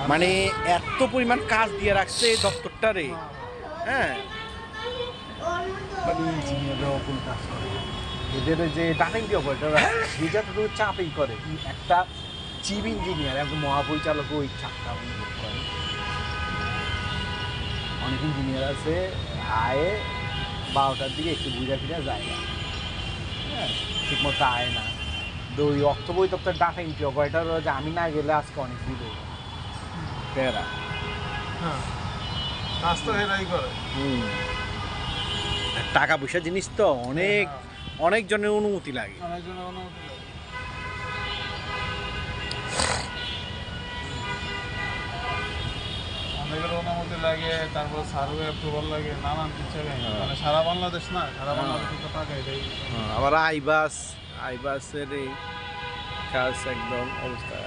মানে এত পরিমাণ কাজ দিয়ে রাখছে এই দপ্তরটারে। হ্যাঁ, মানে ইঞ্জিনিয়াররাও কোন কাজ করে, এদের ওই যে ডাটা এন্ট্রি অপারেটর যে যতটুকু চাপই করে, একটা চিফ ইঞ্জিনিয়ার একজন মহাপরিচালক ওই চাপটা অনুভব করে। অনেক ইঞ্জিনিয়ার আছে আয়ে 12টার দিকে একটু ঘুরে ফিরে যায় না, হ্যাঁ, ঠিক মতো আয় না। তো ওই অর্থ পরিদপ্তর ডাটা এন্ট্রি অপারেটর যে আমি না গেলে আজকে অনেক ভিড় হয়ে যাবে তেরা। হ্যাঁ, কাজ তো এরাই করে। টাকা পয়সা জিনিস তো অনেক অনেকজনের অনুমতি লাগে। অনেকজনের অনুমতি লাগে। অনেকের অনুমতি লাগে, তারপর সার্ভে অ্যাপ্রুভাল লাগে, নানান কিছু লাগে। মানে সারা বাংলাদেশ না, সারা বাংলাদেশে তো টাকা এটাই। আবার আইবাসের এই কাজ একদম অবস্থা